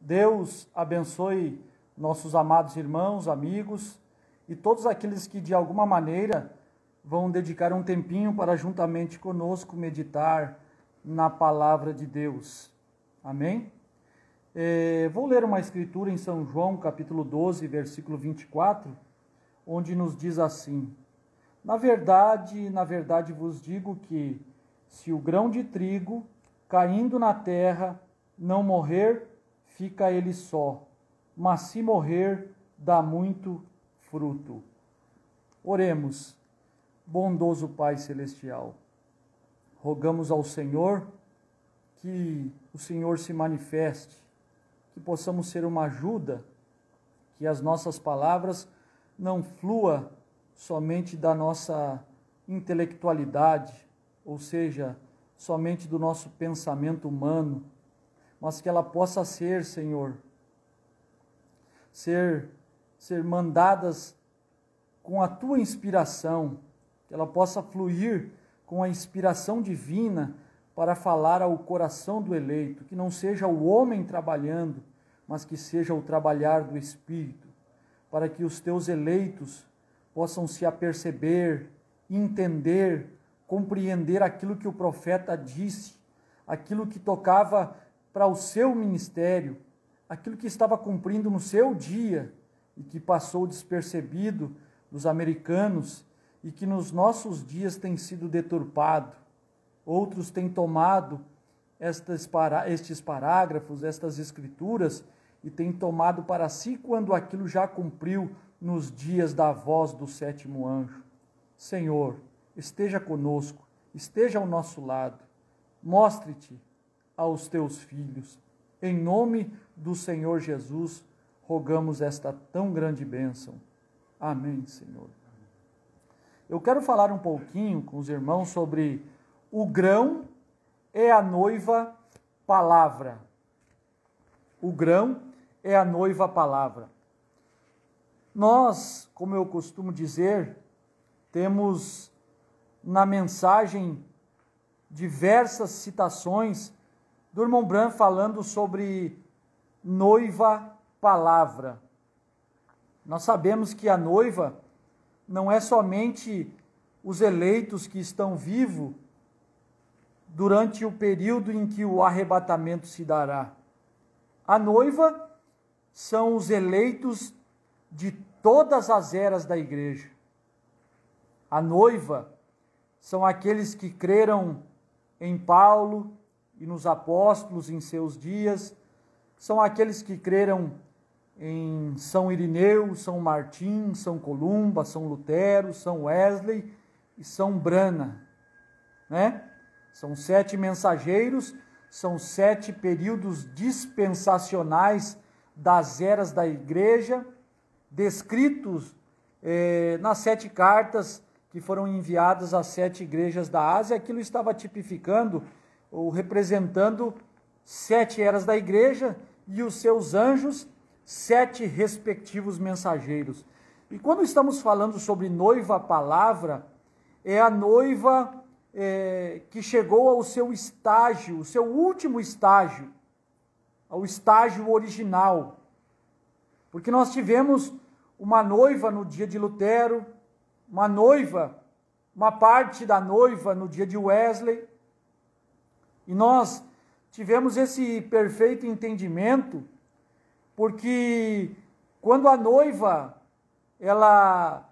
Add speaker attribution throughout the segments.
Speaker 1: Deus abençoe nossos amados irmãos, amigos e todos aqueles que de alguma maneira vão dedicar um tempinho para juntamente conosco meditar na palavra de Deus. Amém? Vou ler uma escritura em São João, capítulo 12, versículo 24, onde nos diz assim: na verdade vos digo que, se o grão de trigo, caindo na terra, não morrer, fica ele só, mas se morrer, dá muito fruto. Oremos. Bondoso Pai Celestial, rogamos ao Senhor que o Senhor se manifeste, que possamos ser uma ajuda, que as nossas palavras não fluam somente da nossa intelectualidade, ou seja, somente do nosso pensamento humano, mas que ela possa ser, Senhor, ser mandadas com a Tua inspiração, que ela possa fluir com a inspiração divina para falar ao coração do eleito, que não seja o homem trabalhando, mas que seja o trabalhar do Espírito, para que os Teus eleitos possam se aperceber, entender, compreender aquilo que o profeta disse, aquilo que tocava para o seu ministério, aquilo que estava cumprindo no seu dia e que passou despercebido dos americanos e que nos nossos dias tem sido deturpado. Outros têm tomado estes parágrafos, estas escrituras, e têm tomado para si quando aquilo já cumpriu nos dias da voz do sétimo anjo. Senhor, esteja conosco, esteja ao nosso lado, mostre-te aos teus filhos. Em nome do Senhor Jesus, rogamos esta tão grande bênção. Amém, Senhor. Eu quero falar um pouquinho com os irmãos sobre o grão é a noiva palavra. O grão é a noiva palavra. Nós, como eu costumo dizer, temos na mensagem diversas citações do irmão Branham falando sobre noiva palavra. Nós sabemos que a noiva não é somente os eleitos que estão vivos durante o período em que o arrebatamento se dará. A noiva são os eleitos de todas as eras da igreja. A noiva são aqueles que creram em Paulo e nos apóstolos em seus dias, são aqueles que creram em São Irineu, São Martim, São Columba, São Lutero, São Wesley e São Brana, né? São 7 mensageiros, são 7 períodos dispensacionais das eras da igreja, descritos nas 7 cartas que foram enviadas às 7 igrejas da Ásia. Aquilo estava tipificando ou representando 7 eras da igreja e os seus anjos, 7 respectivos mensageiros. E quando estamos falando sobre noiva palavra, é a noiva que chegou ao seu estágio, o seu último estágio, ao estágio original. Porque nós tivemos uma noiva no dia de Lutero, uma parte da noiva no dia de Wesley, e nós tivemos esse perfeito entendimento, porque quando a noiva ela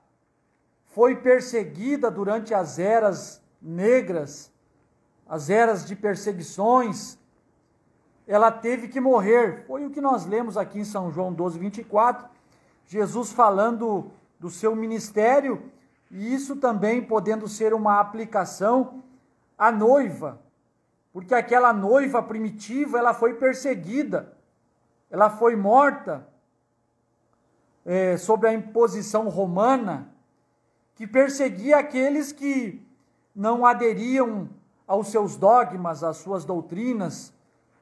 Speaker 1: foi perseguida durante as eras negras, as eras de perseguições, ela teve que morrer. Foi o que nós lemos aqui em São João 12, 24, Jesus falando do seu ministério, e isso também podendo ser uma aplicação à noiva, porque aquela noiva primitiva, ela foi perseguida, ela foi morta sob a imposição romana, que perseguia aqueles que não aderiam aos seus dogmas, às suas doutrinas,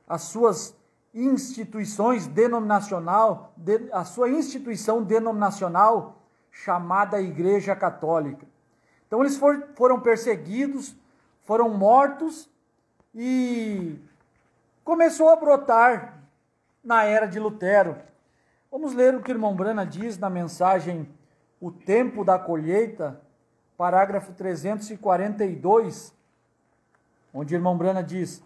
Speaker 1: às suas instituições denominacional, a sua instituição denominacional chamada Igreja Católica. Então eles foram perseguidos, foram mortos, e começou a brotar na era de Lutero. Vamos ler o que o irmão Brana diz na mensagem O Tempo da Colheita, parágrafo 342, onde o irmão Brana diz: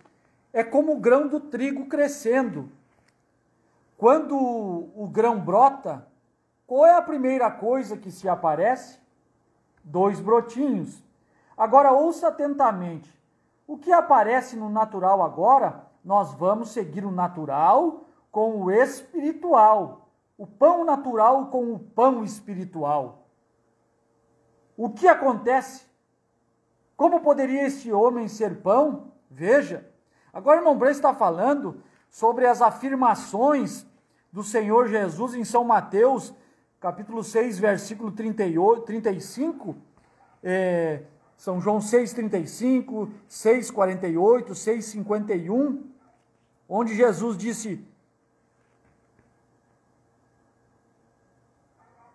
Speaker 1: é como o grão do trigo crescendo. Quando o grão brota, qual é a primeira coisa que se aparece? 2 brotinhos. Agora ouça atentamente. O que aparece no natural agora, nós vamos seguir o natural com o espiritual. O pão natural com o pão espiritual. O que acontece? Como poderia este homem ser pão? Veja, agora o irmão Brana está falando sobre as afirmações do Senhor Jesus em São Mateus, capítulo 6, versículo 35, São João 6,35, 6,48, 6,51, onde Jesus disse: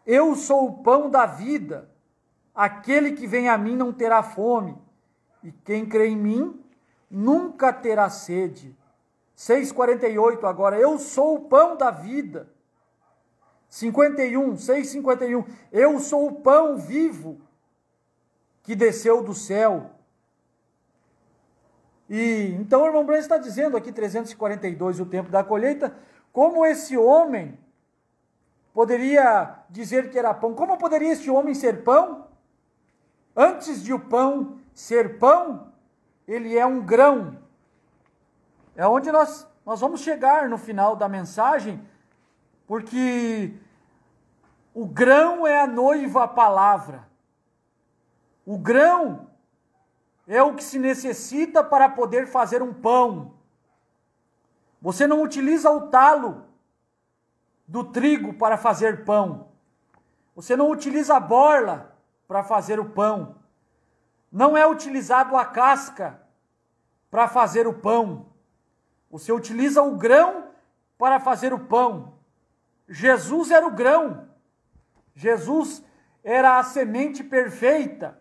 Speaker 1: eu sou o pão da vida, aquele que vem a mim não terá fome, e quem crê em mim nunca terá sede. 6,48 agora, eu sou o pão da vida. 6,51, eu sou o pão vivo que desceu do céu. E então o irmão Brana está dizendo aqui, 342, o tempo da colheita, como esse homem poderia dizer que era pão. Como poderia este homem ser pão? Antes de o pão ser pão, ele é um grão. É onde nós vamos chegar no final da mensagem, porque o grão é a noiva palavra. O grão é o que se necessita para poder fazer um pão. Você não utiliza o talo do trigo para fazer pão. Você não utiliza a borla para fazer o pão. Não é utilizado a casca para fazer o pão. Você utiliza o grão para fazer o pão. Jesus era o grão. Jesus era a semente perfeita.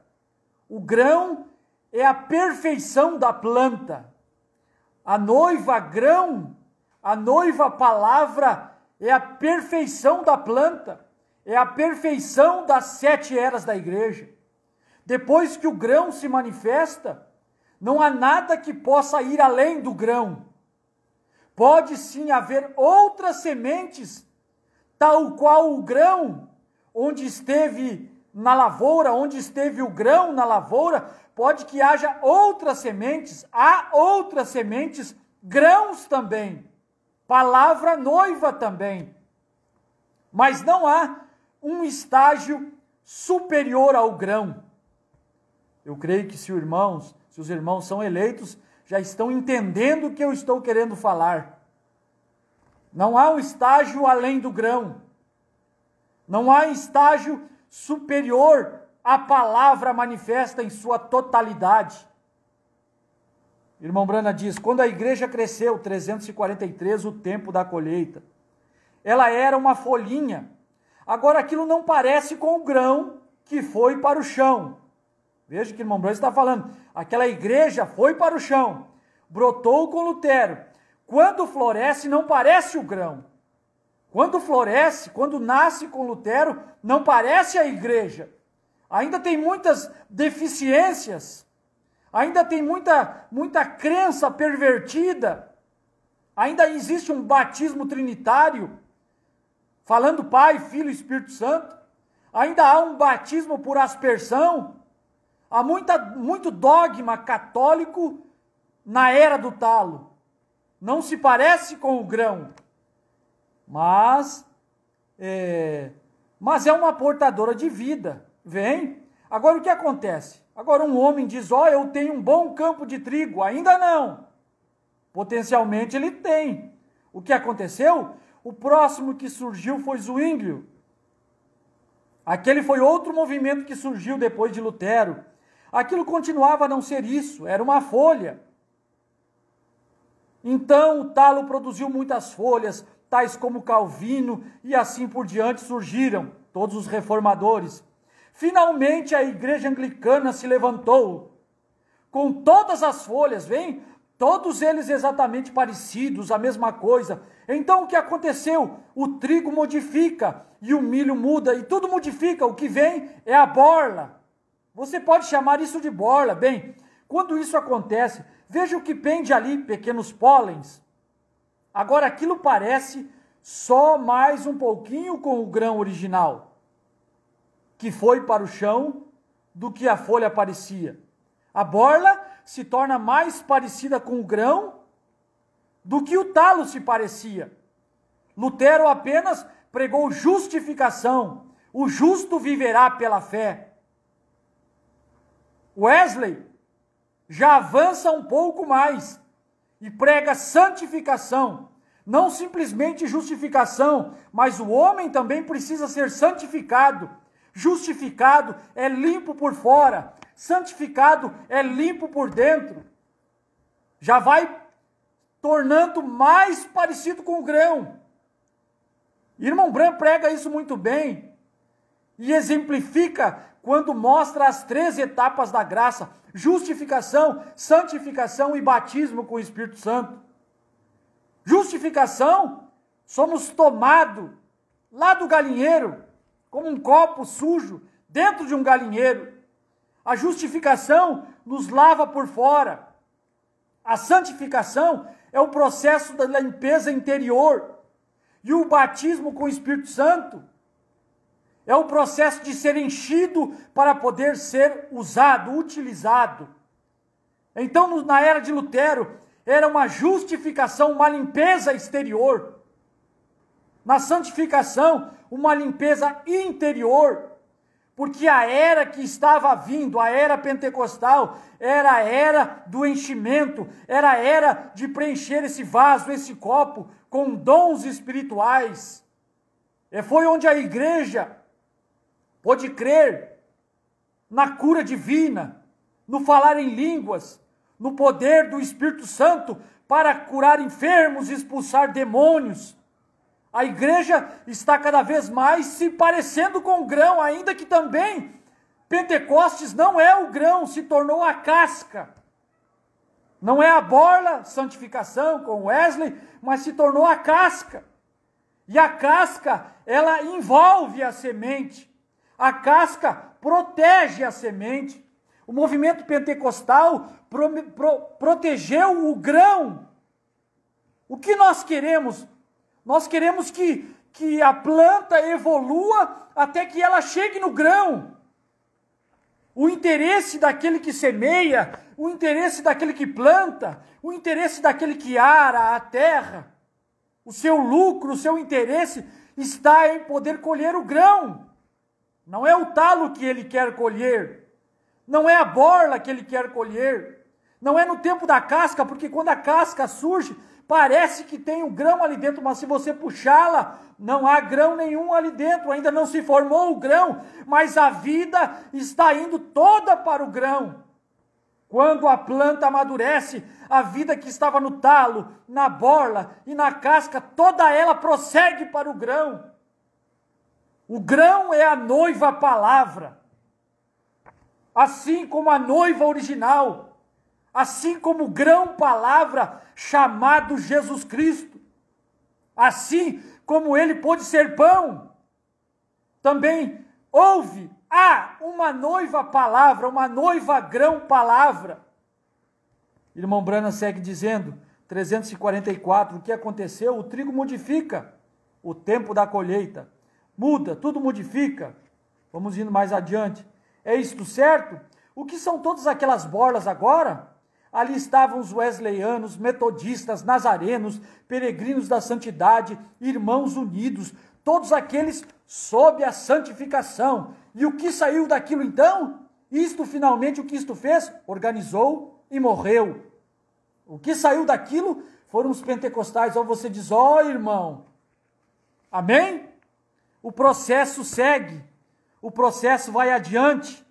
Speaker 1: O grão é a perfeição da planta. A noiva grão, a noiva palavra é a perfeição da planta. É a perfeição das 7 eras da igreja. Depois que o grão se manifesta, não há nada que possa ir além do grão. Pode sim haver outras sementes, tal qual o grão, onde esteve na lavoura, onde esteve o grão na lavoura, pode que haja outras sementes, há outras sementes, grãos também, palavra noiva também. Mas não há um estágio superior ao grão. Eu creio que se os irmãos são eleitos, já estão entendendo o que eu estou querendo falar. Não há um estágio além do grão. Não há estágio superior à palavra manifesta em sua totalidade. Irmão Brana diz: quando a igreja cresceu, 343, o tempo da colheita, ela era uma folhinha. Agora aquilo não parece com o grão que foi para o chão. Veja que o irmão Brana está falando. Aquela igreja foi para o chão, brotou com Lutero. Quando floresce, não parece o grão. Quando floresce, quando nasce com Lutero, não parece a igreja. Ainda tem muitas deficiências. Ainda tem muita crença pervertida. Ainda existe um batismo trinitário, falando Pai, Filho e Espírito Santo. Ainda há um batismo por aspersão. Há muito dogma católico na era do talo. Não se parece com o grão, mas é uma portadora de vida. Vem. Agora o que acontece? Agora um homem diz: eu tenho um bom campo de trigo. Ainda não. Potencialmente ele tem. O que aconteceu? O próximo que surgiu foi Zwinglio. Aquele foi outro movimento que surgiu depois de Lutero. Aquilo continuava a não ser isso, era uma folha. Então o talo produziu muitas folhas, tais como Calvino, e assim por diante surgiram todos os reformadores. Finalmente a igreja anglicana se levantou, com todas as folhas, Todos eles exatamente parecidos, a mesma coisa. Então o que aconteceu? O trigo modifica e o milho muda e tudo modifica. O que vem é a borla. Você pode chamar isso de borla. Bem, quando isso acontece, veja o que pende ali, pequenos pólens. Agora aquilo parece só mais um pouquinho com o grão original, que foi para o chão do que a folha parecia. A borla se torna mais parecida com o grão do que o talo se parecia. Lutero apenas pregou justificação. O justo viverá pela fé. Wesley já avança um pouco mais e prega santificação. Não simplesmente justificação, mas o homem também precisa ser santificado. Justificado é limpo por fora, santificado é limpo por dentro. Já vai tornando mais parecido com o grão. Irmão Branham prega isso muito bem e exemplifica quando mostra as 3 etapas da graça: justificação, santificação e batismo com o Espírito Santo. Justificação, somos tomados lá do galinheiro, como um copo sujo, dentro de um galinheiro. A justificação nos lava por fora. A santificação é o processo da limpeza interior. E o batismo com o Espírito Santo é o processo de ser enchido para poder ser usado, utilizado. Então, na era de Lutero, era uma justificação, uma limpeza exterior. Na santificação, uma limpeza interior. Porque a era que estava vindo, a era pentecostal, era a era do enchimento, era a era de preencher esse vaso, esse copo, com dons espirituais. E foi onde a igreja pôde crer na cura divina, no falar em línguas, no poder do Espírito Santo para curar enfermos e expulsar demônios. A igreja está cada vez mais se parecendo com o grão, ainda que também Pentecostes não é o grão, se tornou a casca. Não é a borla, santificação com Wesley, mas se tornou a casca. E a casca, ela envolve a semente. A casca protege a semente. O movimento pentecostal protegeu o grão. O que nós queremos? Nós queremos que a planta evolua até que ela chegue no grão. O interesse daquele que semeia, o interesse daquele que planta, o interesse daquele que ara a terra, o seu lucro, o seu interesse está em poder colher o grão. Não é o talo que ele quer colher, não é a borla que ele quer colher, não é no tempo da casca, porque quando a casca surge, parece que tem um grão ali dentro, mas se você puxá-la, não há grão nenhum ali dentro, ainda não se formou o grão, mas a vida está indo toda para o grão. Quando a planta amadurece, a vida que estava no talo, na borla e na casca, toda ela prossegue para o grão. O grão é a noiva palavra, assim como a noiva original, assim como o grão palavra chamado Jesus Cristo, assim como ele pôde ser pão, também há uma noiva palavra, uma noiva grão palavra. Irmão Branham segue dizendo, 344, o que aconteceu? O trigo modifica o tempo da colheita, muda, tudo modifica. Vamos indo mais adiante. É isto certo? O que são todas aquelas borlas agora? Ali estavam os wesleyanos, metodistas, nazarenos, peregrinos da santidade, irmãos unidos, todos aqueles sob a santificação. E o que saiu daquilo então? Isto finalmente, o que isto fez? Organizou e morreu. O que saiu daquilo foram os pentecostais. Ou você diz, irmão, amém? O processo segue, o processo vai adiante.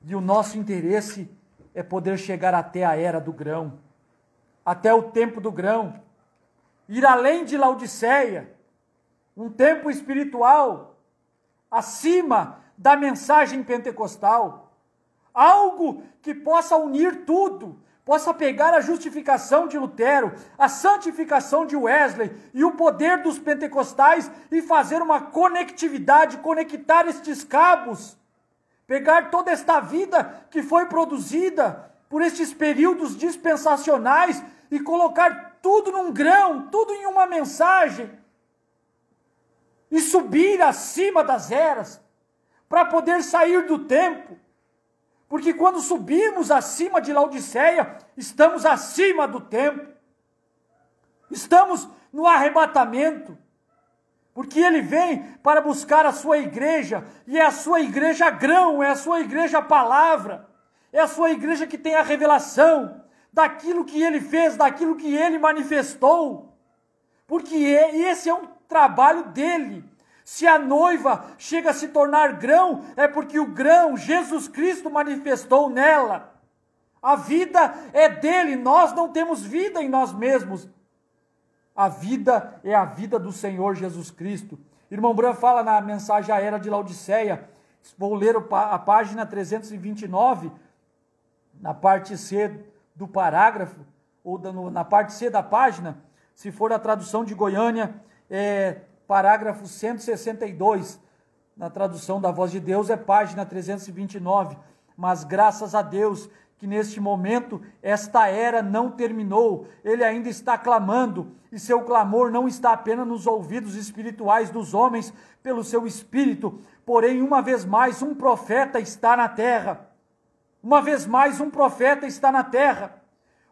Speaker 1: E o nosso interesse é poder chegar até a era do grão, até o tempo do grão, ir além de Laodiceia, um tempo espiritual, acima da mensagem pentecostal, algo que possa unir tudo, possa pegar a justificação de Lutero, a santificação de Wesley e o poder dos pentecostais e fazer uma conectividade, conectar estes cabos, pegar toda esta vida que foi produzida por estes períodos dispensacionais e colocar tudo num grão, tudo em uma mensagem e subir acima das eras para poder sair do tempo. Porque quando subimos acima de Laodiceia, estamos acima do tempo. Estamos no arrebatamento. Porque ele vem para buscar a sua igreja, e é a sua igreja grão, é a sua igreja palavra, é a sua igreja que tem a revelação daquilo que ele fez, daquilo que ele manifestou. Porque esse é um trabalho dele. Se a noiva chega a se tornar grão, é porque o grão, Jesus Cristo, manifestou nela. A vida é dele, nós não temos vida em nós mesmos. A vida é a vida do Senhor Jesus Cristo. Irmão Branham fala na mensagem à era de Laodiceia, vou ler a página 329, na parte C do parágrafo, ou na parte C da página, se for a tradução de Goiânia, parágrafo 162, na tradução da Voz de Deus, é página 329. Mas graças a Deus que neste momento esta era não terminou, ele ainda está clamando, e seu clamor não está apenas nos ouvidos espirituais dos homens pelo seu espírito, porém uma vez mais um profeta está na terra, uma vez mais um profeta está na terra,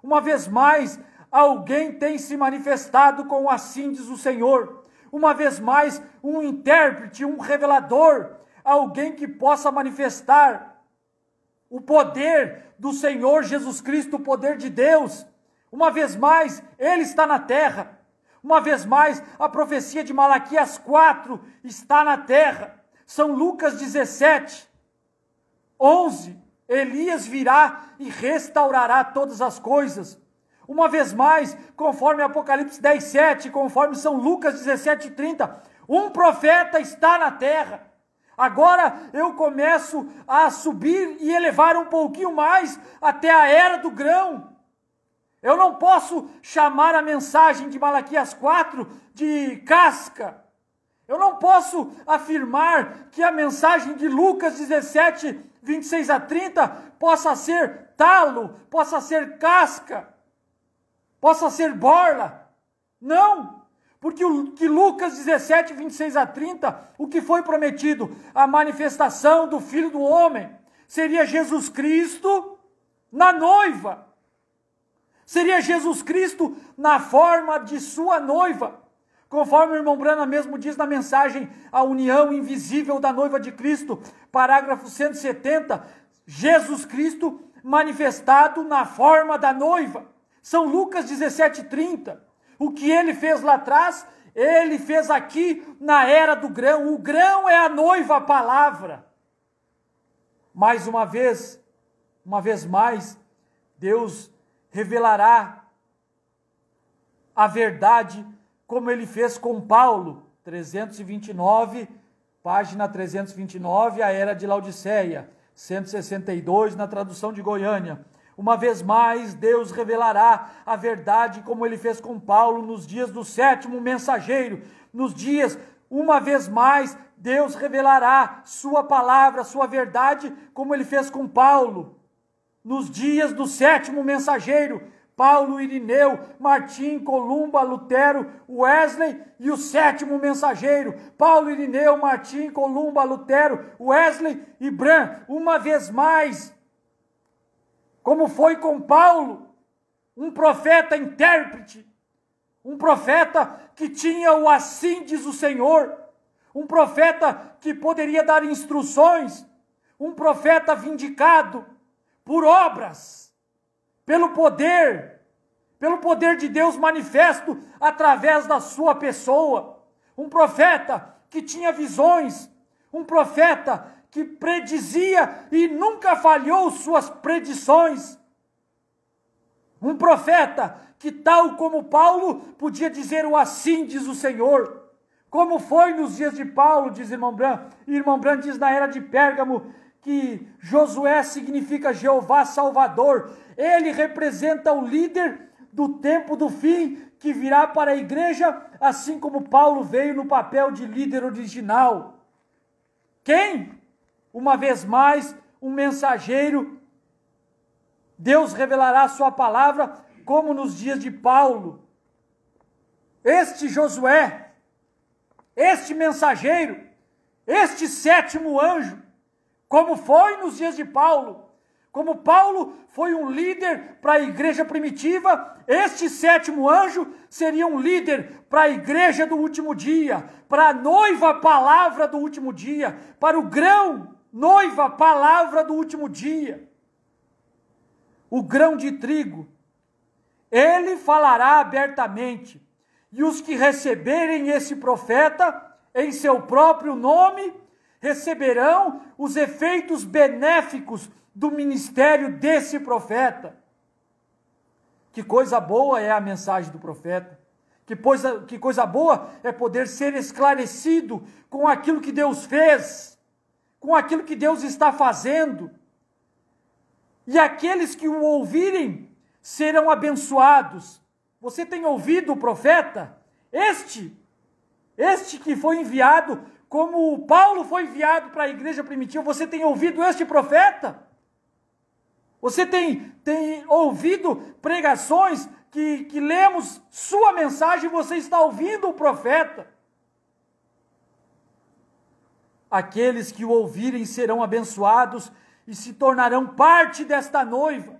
Speaker 1: uma vez mais alguém tem se manifestado com assim diz o Senhor. Uma vez mais, um intérprete, um revelador, alguém que possa manifestar o poder do Senhor Jesus Cristo, o poder de Deus. Uma vez mais, ele está na terra. Uma vez mais, a profecia de Malaquias 4 está na terra. São Lucas 17, 11. Elias virá e restaurará todas as coisas. Uma vez mais, conforme Apocalipse 10, 7, conforme São Lucas 17, 30, um profeta está na terra. Agora eu começo a subir e elevar um pouquinho mais até a era do grão. Eu não posso chamar a mensagem de Malaquias 4 de casca. Eu não posso afirmar que a mensagem de Lucas 17, 26 a 30 possa ser talo, possa ser casca, possa ser borla. Não, porque o que Lucas 17, 26 a 30, o que foi prometido, a manifestação do Filho do Homem, seria Jesus Cristo na noiva. Seria Jesus Cristo na forma de sua noiva. Conforme o irmão Branham mesmo diz na mensagem A União Invisível da Noiva de Cristo, parágrafo 170, Jesus Cristo manifestado na forma da noiva. São Lucas 17, 30. O que ele fez lá atrás, ele fez aqui na era do grão. O grão é a noiva, a palavra. Mais uma vez mais, Deus revelará a verdade, como ele fez com Paulo, 329, página 329, a era de Laodiceia, 162 na tradução de Goiânia. Uma vez mais, Deus revelará a verdade, como ele fez com Paulo nos dias do sétimo mensageiro. Uma vez mais, Deus revelará sua palavra, sua verdade, como ele fez com Paulo. Nos dias do sétimo mensageiro, Paulo, Irineu, Martim, Columba, Lutero, Wesley e o sétimo mensageiro. Paulo, Irineu, Martim, Columba, Lutero, Wesley e Branham. Uma vez mais, como foi com Paulo, um profeta intérprete, um profeta que tinha o assim diz o Senhor, um profeta que poderia dar instruções, um profeta vindicado por obras, pelo poder de Deus manifesto através da sua pessoa, um profeta que tinha visões, um profeta que predizia e nunca falhou suas predições. Um profeta que, tal como Paulo, podia dizer o assim diz o Senhor. Como foi nos dias de Paulo, diz irmão Branham. E irmão Branham diz na era de Pérgamo que Josué significa Jeová Salvador. Ele representa o líder do tempo do fim que virá para a igreja, assim como Paulo veio no papel de líder original. Quem? Uma vez mais, um mensageiro. Deus revelará a sua palavra, como nos dias de Paulo. Este Josué, este mensageiro, este sétimo anjo, como foi nos dias de Paulo, como Paulo foi um líder para a igreja primitiva, este sétimo anjo seria um líder para a igreja do último dia, para a noiva palavra do último dia, para o grão, noiva palavra do último dia. O grão de trigo, ele falará abertamente, e os que receberem esse profeta em seu próprio nome, receberão os efeitos benéficos do ministério desse profeta. Que coisa boa é a mensagem do profeta. Que coisa boa é poder ser esclarecido com aquilo que Deus fez, com aquilo que Deus está fazendo. E aqueles que o ouvirem serão abençoados. Você tem ouvido o profeta? Este que foi enviado, como Paulo foi enviado para a igreja primitiva, você tem ouvido este profeta? Você tem ouvido pregações que lemos sua mensagem, você está ouvindo o profeta? Aqueles que o ouvirem serão abençoados e se tornarão parte desta noiva.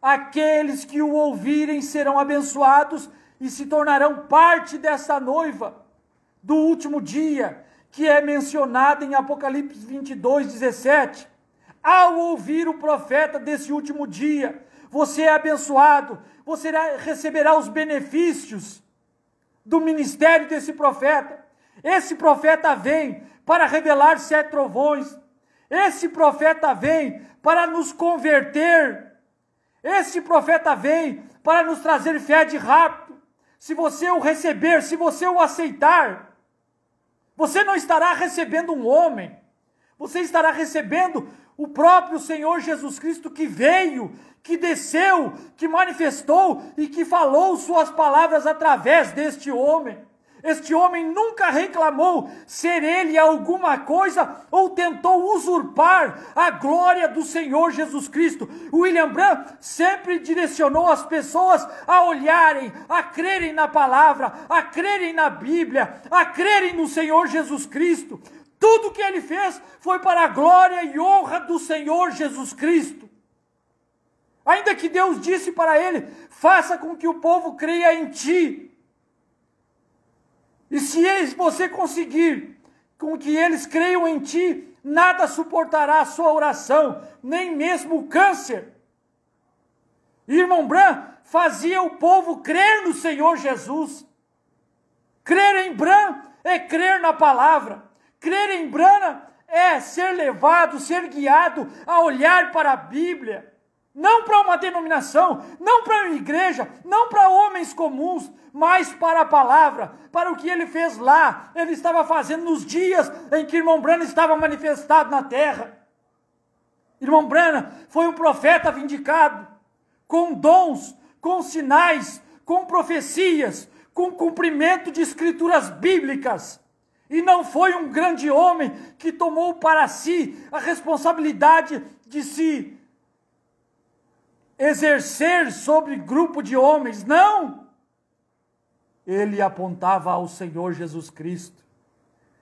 Speaker 1: Aqueles que o ouvirem serão abençoados e se tornarão parte desta noiva do último dia, que é mencionada em Apocalipse 22:17. Ao ouvir o profeta desse último dia, você é abençoado, você receberá os benefícios do ministério desse profeta. Esse profeta vem para revelar 7 trovões. Esse profeta vem para nos converter. Esse profeta vem para nos trazer fé de rapto. Se você o receber, se você o aceitar, você não estará recebendo um homem, você estará recebendo o próprio Senhor Jesus Cristo, que veio, que desceu, que manifestou e que falou suas palavras através deste homem. Este homem nunca reclamou ser ele alguma coisa ou tentou usurpar a glória do Senhor Jesus Cristo. William Branham sempre direcionou as pessoas a olharem, a crerem na palavra, a crerem na Bíblia, a crerem no Senhor Jesus Cristo. Tudo que ele fez foi para a glória e honra do Senhor Jesus Cristo. Ainda que Deus disse para ele: faça com que o povo creia em ti. E se você conseguir com que eles creiam em ti, nada suportará a sua oração, nem mesmo o câncer. Irmão Branham fazia o povo crer no Senhor Jesus. Crer em Branham é crer na palavra. Crer em Branham é ser levado, ser guiado a olhar para a Bíblia. Não para uma denominação, não para uma igreja, não para homens comuns, mas para a palavra, para o que ele fez lá. Ele estava fazendo nos dias em que irmão Branham estava manifestado na terra. Irmão Branham foi um profeta vindicado, com dons, com sinais, com profecias, com cumprimento de escrituras bíblicas. E não foi um grande homem que tomou para si a responsabilidade de se exercer sobre grupo de homens. Não! Ele apontava ao Senhor Jesus Cristo.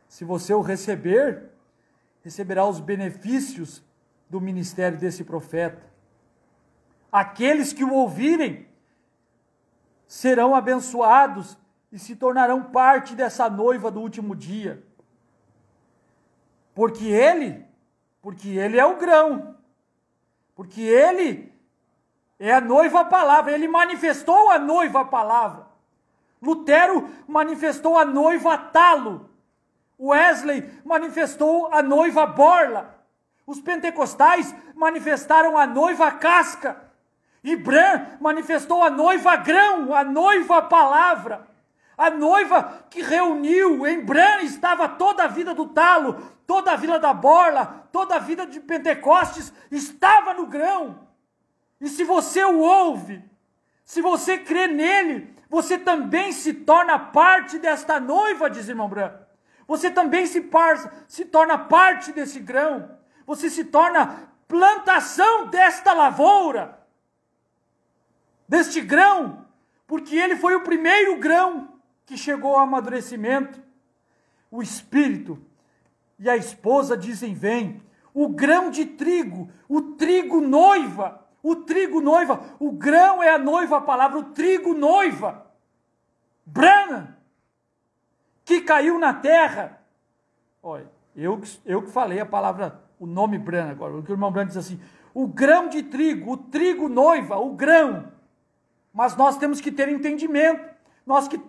Speaker 1: Se você o receber, receberá os benefícios do ministério desse profeta. Aqueles que o ouvirem serão abençoados e se tornarão parte dessa noiva do último dia. Porque ele é o grão. Porque ele é a noiva palavra. Ele manifestou a noiva palavra. Lutero manifestou a noiva talo. Wesley manifestou a noiva borla. Os pentecostais manifestaram a noiva casca. E Branham manifestou a noiva grão, a noiva palavra. A noiva que reuniu em Bran estava toda a vida do talo, toda a vida da borla, toda a vida de Pentecostes estava no grão. E se você o ouve, se você crê nele, você também se torna parte desta noiva, diz irmão Bran. Você também se torna parte desse grão. Você se torna plantação desta lavoura, deste grão, porque ele foi o primeiro grão que chegou ao amadurecimento. O Espírito e a esposa dizem: vem. O grão de trigo, o trigo noiva, o grão é a noiva, a palavra, o trigo noiva. Bran, que caiu na terra. Olha, eu que falei a palavra, o nome Bran agora, o que o irmão Bran diz assim, o grão de trigo, o trigo noiva, o grão. Mas nós temos que ter entendimento,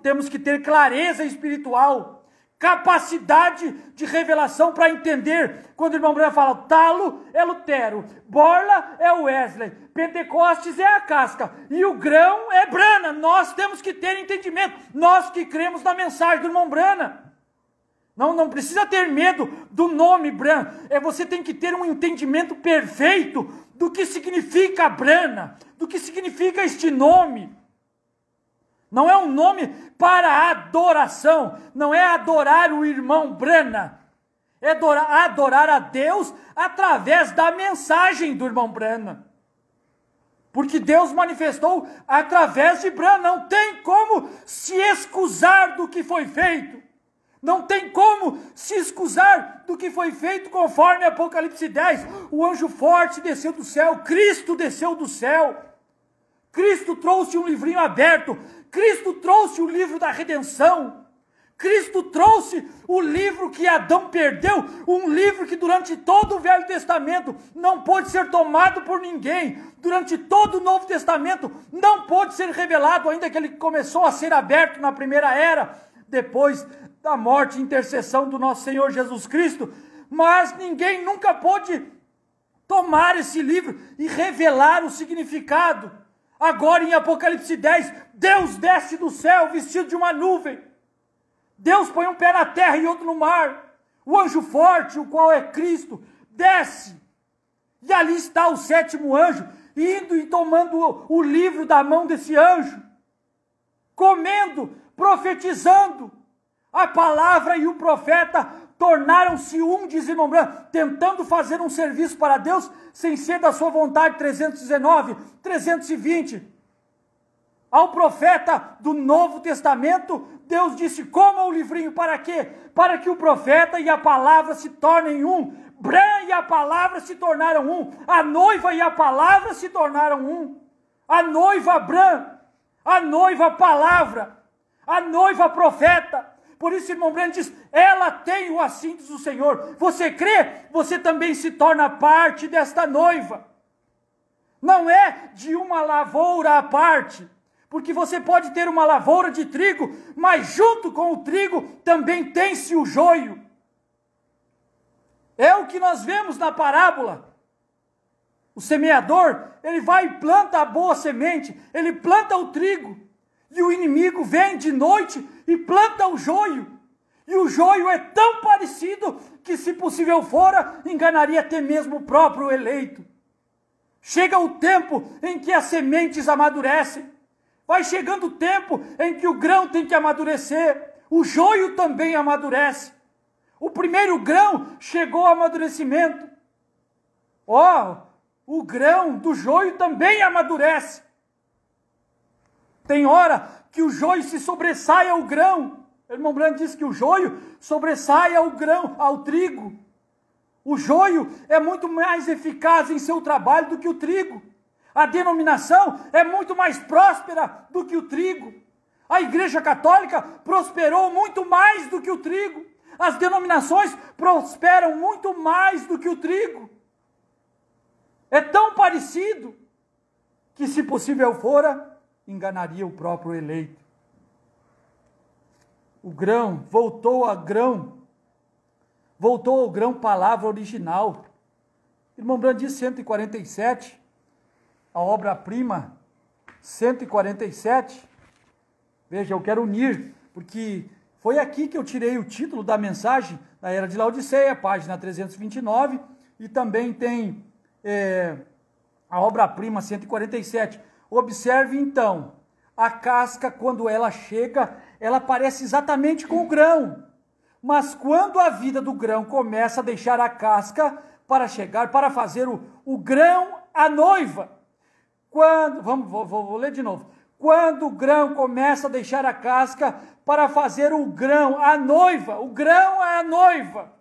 Speaker 1: temos que ter clareza espiritual, capacidade de revelação para entender. Quando o irmão Bran fala, talo é Lutero, borla é Wesley, Pentecostes é a casca, e o grão é Brana. Nós temos que ter entendimento, nós que cremos na mensagem do irmão Brana. Não precisa ter medo do nome Bran, você tem que ter um entendimento perfeito do que significa Brana, do que significa este nome. Não é um nome para adoração, não é adorar o irmão Brana, é adorar a Deus através da mensagem do irmão Brana. Porque Deus manifestou através de Bran, não tem como se excusar do que foi feito. Não tem como se excusar do que foi feito conforme Apocalipse 10. O anjo forte desceu do céu, Cristo desceu do céu. Cristo trouxe um livrinho aberto, Cristo trouxe o livro da redenção. Cristo trouxe o livro que Adão perdeu, um livro que durante todo o Velho Testamento não pôde ser tomado por ninguém. Durante todo o Novo Testamento não pôde ser revelado, ainda que ele começou a ser aberto na primeira era, depois da morte e intercessão do nosso Senhor Jesus Cristo, mas ninguém nunca pôde tomar esse livro e revelar o significado. Agora em Apocalipse 10, Deus desce do céu vestido de uma nuvem. Deus põe um pé na terra e outro no mar. O anjo forte, o qual é Cristo, desce. E ali está o sétimo anjo, indo e tomando o livro da mão desse anjo, comendo, profetizando. A palavra e o profeta tornaram-se um, diz irmão Bran, tentando fazer um serviço para Deus, sem ser da sua vontade, 319, 320. Ao profeta do Novo Testamento, Deus disse, coma o livrinho, para quê? Para que o profeta e a palavra se tornem um. Bran e a palavra se tornaram um. A noiva e a palavra se tornaram um. A noiva Bran, a noiva palavra, a noiva profeta. Por isso, irmão Bran diz, ela tem o assim diz o Senhor. Você crê? Você também se torna parte desta noiva. Não é de uma lavoura à parte. Porque você pode ter uma lavoura de trigo, mas junto com o trigo também tem-se o joio. É o que nós vemos na parábola. O semeador, ele vai e planta a boa semente, ele planta o trigo. E o inimigo vem de noite e planta o joio. E o joio é tão parecido que, se possível fora, enganaria até mesmo o próprio eleito. Chega o tempo em que as sementes amadurecem. Vai chegando o tempo em que o grão tem que amadurecer. O joio também amadurece. O primeiro grão chegou ao amadurecimento. O grão do joio também amadurece. Tem hora que o joio se sobressai ao grão. O irmão Bran diz que o joio sobressai ao grão, ao trigo. O joio é muito mais eficaz em seu trabalho do que o trigo. A denominação é muito mais próspera do que o trigo. A Igreja Católica prosperou muito mais do que o trigo. As denominações prosperam muito mais do que o trigo. É tão parecido que, se possível fora, enganaria o próprio eleito. O grão, voltou ao grão palavra original. Irmão Bran diz 147, a obra-prima 147. Veja, eu quero unir porque foi aqui que eu tirei o título da mensagem da Era de Laodiceia, página 329, e também tem a obra-prima 147. Observe então, a casca, quando ela chega, ela parece exatamente com o grão. Mas quando a vida do grão começa a deixar a casca para fazer o grão a noiva. Vou ler de novo. Quando o grão começa a deixar a casca para fazer o grão a noiva. O grão é a noiva.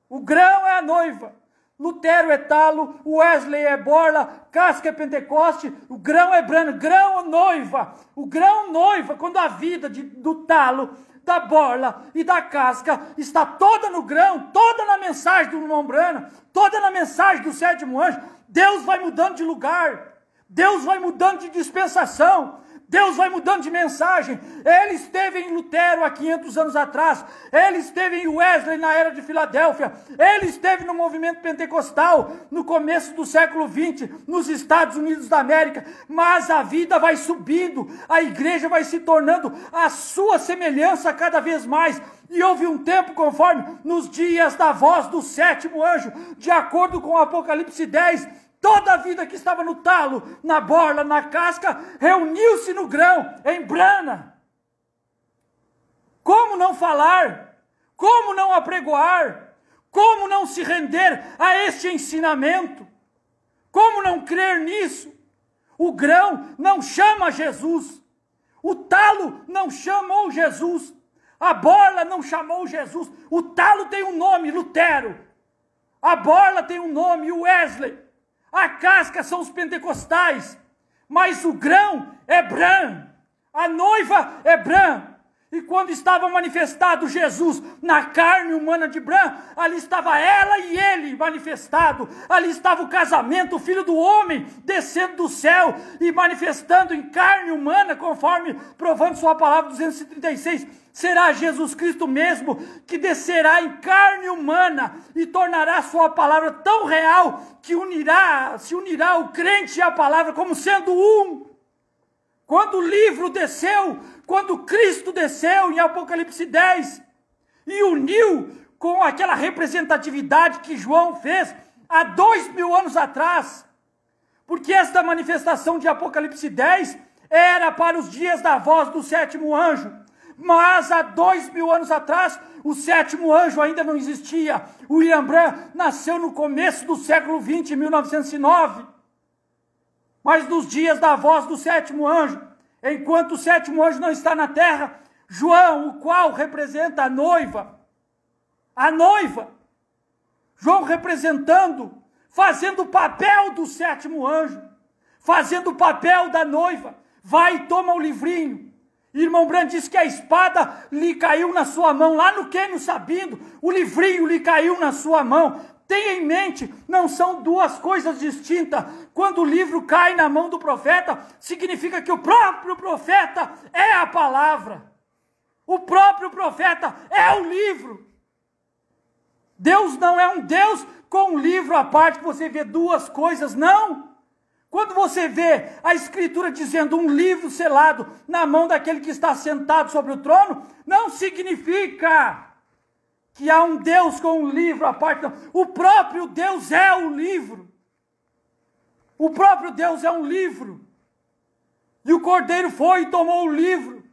Speaker 1: O grão é a noiva. Lutero é talo, Wesley é borla, casca é Pentecoste, o grão é brano, grão noiva. O grão noiva, quando a vida do talo, da borla e da casca está toda no grão, toda na mensagem do irmão Branham, toda na mensagem do sétimo anjo, Deus vai mudando de lugar, Deus vai mudando de dispensação, Deus vai mudando de mensagem. Ele esteve em Lutero há 500 anos atrás. Ele esteve em Wesley na era de Filadélfia. Ele esteve no movimento pentecostal no começo do século XX, nos Estados Unidos da América. Mas a vida vai subindo, a igreja vai se tornando a sua semelhança cada vez mais. E houve um tempo, conforme nos dias da voz do sétimo anjo, de acordo com o Apocalipse 10, toda a vida que estava no talo, na borla, na casca, reuniu-se no grão, em brana. Como não falar? Como não apregoar? Como não se render a este ensinamento? Como não crer nisso? O grão não chama Jesus. O talo não chamou Jesus. A borla não chamou Jesus. O talo tem um nome, Lutero. A borla tem um nome, Wesley. A casca são os pentecostais, mas o grão é Branham, a noiva é Branham. E quando estava manifestado Jesus na carne humana de Branham, ali estava ela e ele manifestado. Ali estava o casamento, o Filho do Homem descendo do céu e manifestando em carne humana, conforme provando sua palavra 236. Será Jesus Cristo mesmo que descerá em carne humana e tornará sua palavra tão real que se unirá o crente e a palavra como sendo um. Quando o livro desceu, quando Cristo desceu em Apocalipse 10 e uniu com aquela representatividade que João fez há 2000 anos atrás, porque esta manifestação de Apocalipse 10 era para os dias da voz do sétimo anjo. Mas há 2000 anos atrás, o sétimo anjo ainda não existia. O William Branham nasceu no começo do século XX, em 1909. Mas nos dias da voz do sétimo anjo, enquanto o sétimo anjo não está na terra, João, o qual representa a noiva, João representando, fazendo o papel do sétimo anjo, fazendo o papel da noiva, vai e toma o livrinho. Irmão Branham disse que a espada lhe caiu na sua mão, lá no Quênio Sabindo, o livrinho lhe caiu na sua mão. Tenha em mente, não são duas coisas distintas. Quando o livro cai na mão do profeta, significa que o próprio profeta é a palavra. O próprio profeta é o livro. Deus não é um Deus com um livro à parte, que você vê duas coisas, não. Quando você vê a Escritura dizendo um livro selado na mão daquele que está sentado sobre o trono, não significa que há um Deus com um livro à parte. Não. O próprio Deus é o livro. O próprio Deus é um livro. E o Cordeiro foi e tomou o livro.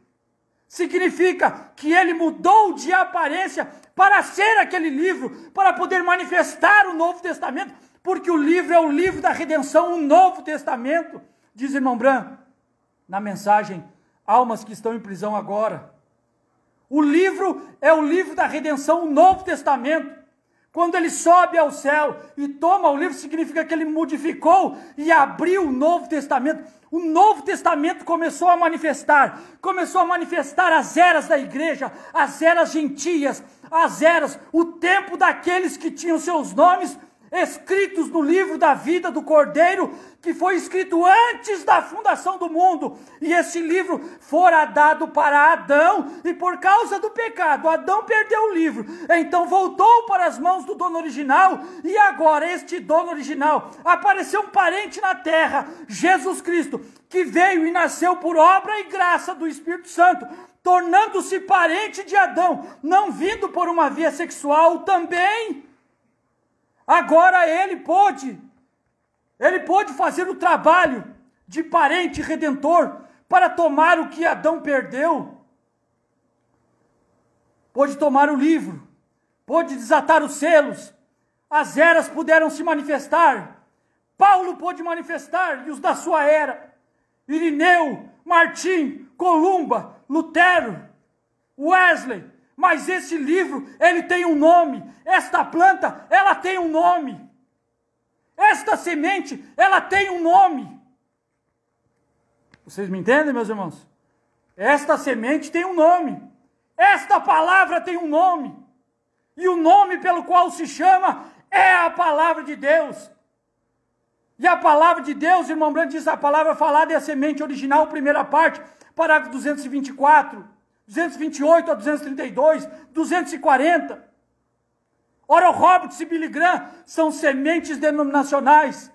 Speaker 1: Significa que ele mudou de aparência para ser aquele livro, para poder manifestar o Novo Testamento, porque o livro é o livro da redenção, o Novo Testamento, diz irmão Branham, na mensagem Almas que estão em prisão agora. O livro é o livro da redenção, o Novo Testamento. Quando ele sobe ao céu e toma o livro, significa que ele modificou e abriu o Novo Testamento. O Novo Testamento começou a manifestar as eras da igreja, as eras gentias, as eras, o tempo daqueles que tinham seus nomes escritos no livro da vida do Cordeiro, que foi escrito antes da fundação do mundo. E esse livro fora dado para Adão, e por causa do pecado, Adão perdeu o livro. Então voltou para as mãos do dono original, e agora este dono original, apareceu um parente na terra, Jesus Cristo, que veio e nasceu por obra e graça do Espírito Santo, tornando-se parente de Adão, não vindo por uma via sexual também. Agora ele pôde fazer o trabalho de parente redentor para tomar o que Adão perdeu. Pôde tomar o livro, pôde desatar os selos, as eras puderam se manifestar. Paulo pôde manifestar, e os da sua era, Irineu, Martim, Columba, Lutero, Wesley. Mas esse livro, ele tem um nome. Esta planta, ela tem um nome. Esta semente, ela tem um nome. Vocês me entendem, meus irmãos? Esta semente tem um nome. Esta palavra tem um nome. E o nome pelo qual se chama é a palavra de Deus. E a palavra de Deus, irmão Branco, diz a palavra falada é a semente original, primeira parte, parágrafo 224. 228 a 232, 240. Oral Roberts e Billy Graham são sementes denominacionais.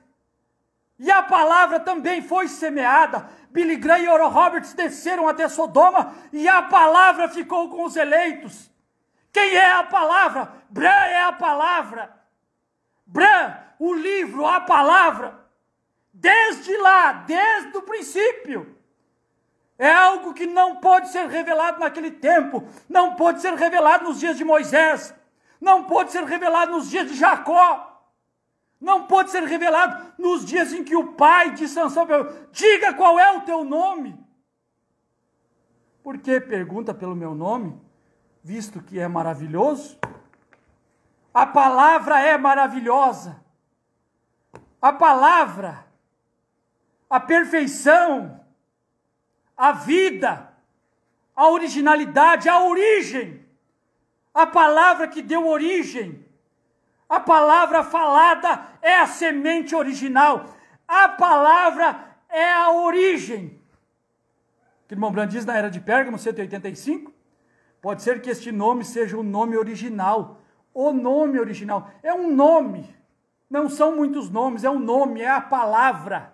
Speaker 1: E a palavra também foi semeada. Billy Graham e Oral Roberts desceram até Sodoma e a palavra ficou com os eleitos. Quem é a palavra? Bran é a palavra. Bran, o livro, a palavra. Desde lá, desde o princípio. É algo que não pode ser revelado naquele tempo, não pode ser revelado nos dias de Moisés, não pode ser revelado nos dias de Jacó, não pode ser revelado nos dias em que o pai de Sansão perguntou: diga qual é o teu nome. Por que pergunta pelo meu nome, visto que é maravilhoso? A palavra é maravilhosa, a palavra, a perfeição, a vida, a originalidade, a origem, a palavra que deu origem, a palavra falada é a semente original, a palavra é a origem. Que o irmão Branco diz na Era de Pérgamo, 185, pode ser que este nome seja o nome original, o nome original, é um nome, não são muitos nomes, é um nome, é a palavra,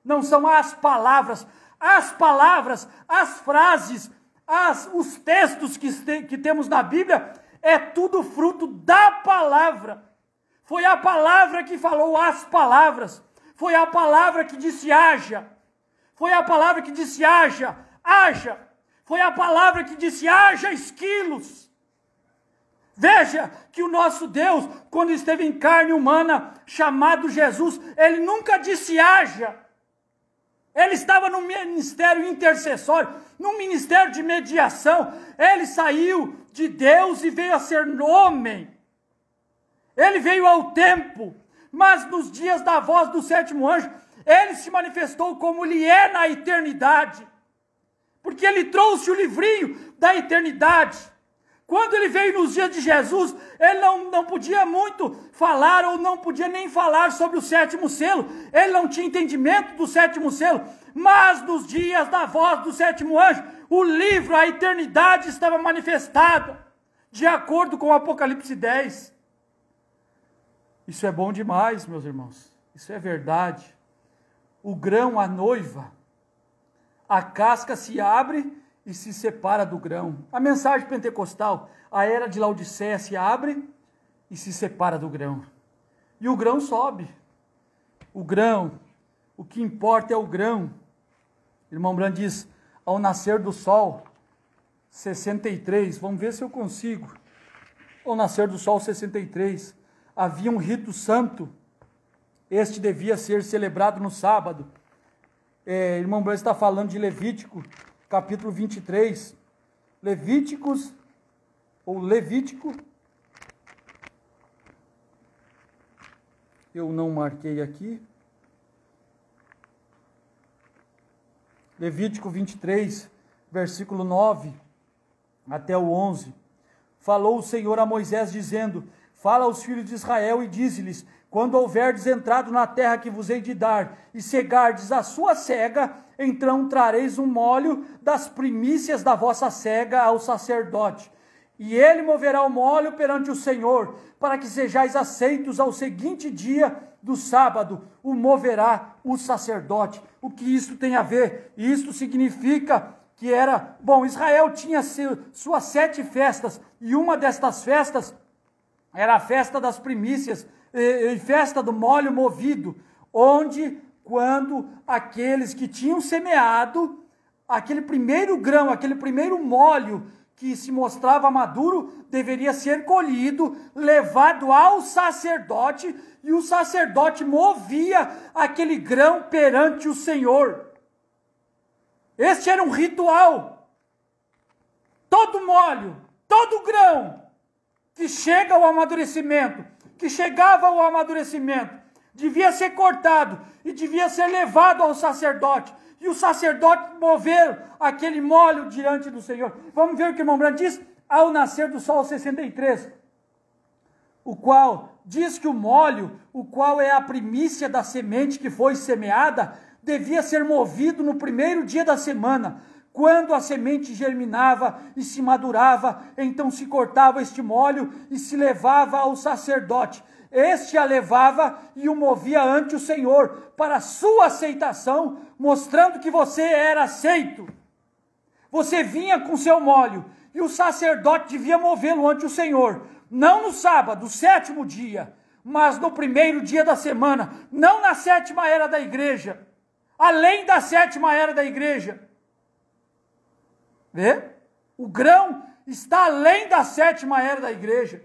Speaker 1: não são as palavras, as frases, os textos que temos na Bíblia, é tudo fruto da palavra. Foi a palavra que falou as palavras. Foi a palavra que disse haja. Foi a palavra que disse haja. Foi a palavra que disse haja esquilos. Veja que o nosso Deus, quando esteve em carne humana, chamado Jesus, ele nunca disse haja. Ele estava no ministério intercessório, no ministério de mediação. Ele saiu de Deus e veio a ser homem. Ele veio ao tempo, mas nos dias da voz do sétimo anjo, ele se manifestou como ele é na eternidade. Porque ele trouxe o livrinho da eternidade. Quando ele veio nos dias de Jesus, ele não podia muito falar, ou não podia nem falar sobre o sétimo selo. Ele não tinha entendimento do sétimo selo. Mas nos dias da voz do sétimo anjo, o livro, a eternidade estava manifestada, de acordo com o Apocalipse 10. Isso é bom demais, meus irmãos. Isso é verdade. O grão, a noiva, a casca se abre e se separa do grão. A mensagem pentecostal, a era de Laodiceia se abre e se separa do grão. E o grão sobe. O grão, o que importa é o grão. Irmão Branco diz, ao nascer do sol, 63, vamos ver se eu consigo. Ao nascer do sol, 63, havia um rito santo. Este devia ser celebrado no sábado. Irmão Branco está falando de Levítico, capítulo 23, Levítico, eu não marquei aqui, Levítico 23, versículo 9 até o 11, falou o Senhor a Moisés dizendo, fala aos filhos de Israel e diz-lhes: quando houverdes entrado na terra que vos hei de dar, e cegardes a sua cega, então trareis um molho das primícias da vossa cega ao sacerdote. E ele moverá o molho perante o Senhor, para que sejais aceitos ao seguinte dia do sábado, o moverá o sacerdote. O que isso tem a ver? Isto significa que era... Bom, Israel tinha suas 7 festas, e uma destas festas era a festa das primícias, e festa do molho movido, onde, quando aqueles que tinham semeado, aquele primeiro grão, aquele primeiro molho que se mostrava maduro, deveria ser colhido, levado ao sacerdote, e o sacerdote movia aquele grão perante o Senhor. Este era um ritual. Todo molho, todo grão que chega ao amadurecimento, que chegava ao amadurecimento, devia ser cortado e devia ser levado ao sacerdote. E o sacerdote mover aquele molho diante do Senhor. Vamos ver o que o irmão Branco diz? Ao nascer do sol 63, o qual diz que o molho, o qual é a primícia da semente que foi semeada, devia ser movido no primeiro dia da semana. Quando a semente germinava e se madurava, então se cortava este molho e se levava ao sacerdote. Este a levava e o movia ante o Senhor para sua aceitação, mostrando que você era aceito. Você vinha com seu molho e o sacerdote devia movê-lo ante o Senhor, não no sábado, 7º dia, mas no primeiro dia da semana, não na 7ª era da igreja, além da 7ª era da igreja. Vê? O grão está além da 7ª era da igreja.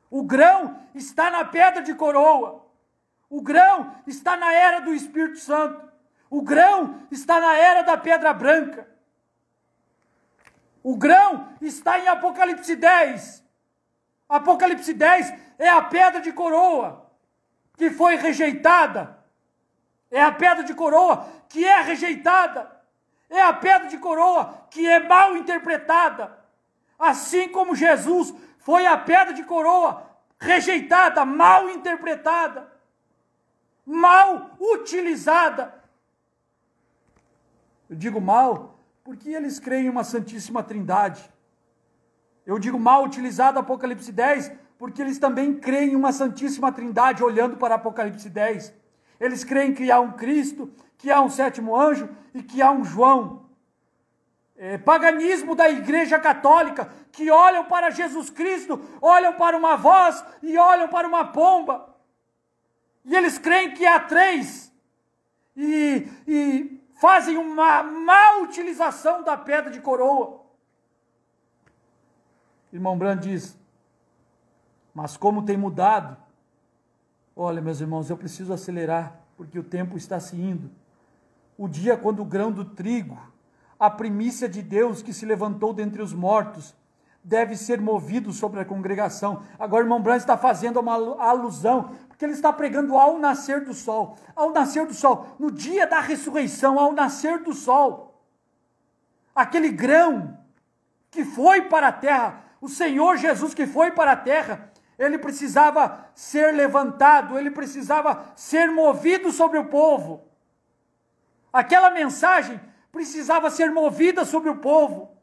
Speaker 1: O grão está na pedra de coroa. O grão está na era do Espírito Santo. O grão está na era da pedra branca. O grão está em Apocalipse 10. Apocalipse 10 é a pedra de coroa que foi rejeitada. É a pedra de coroa que é rejeitada. É a pedra de coroa que é mal interpretada. Assim como Jesus foi a pedra de coroa rejeitada, mal interpretada, mal utilizada. Eu digo mal porque eles creem em uma Santíssima Trindade. Eu digo mal utilizado Apocalipse 10 porque eles também creem em uma Santíssima Trindade olhando para Apocalipse 10. Eles creem que há um Cristo, que há um 7º anjo e que há um João. Paganismo da Igreja Católica, que olham para Jesus Cristo, olham para uma voz e olham para uma pomba. E eles creem que há 3 e fazem uma má utilização da pedra de coroa. Irmão Brand diz, mas como tem mudado? Olha, meus irmãos, eu preciso acelerar, porque o tempo está se indo. O dia quando o grão do trigo, a primícia de Deus que se levantou dentre os mortos, deve ser movido sobre a congregação. Agora o irmão Brandt está fazendo uma alusão, porque ele está pregando ao nascer do sol. Ao nascer do sol, no dia da ressurreição, ao nascer do sol. Aquele grão que foi para a terra, o Senhor Jesus que foi para a terra, ele precisava ser levantado, ele precisava ser movido sobre o povo. Aquela mensagem precisava ser movida sobre o povo.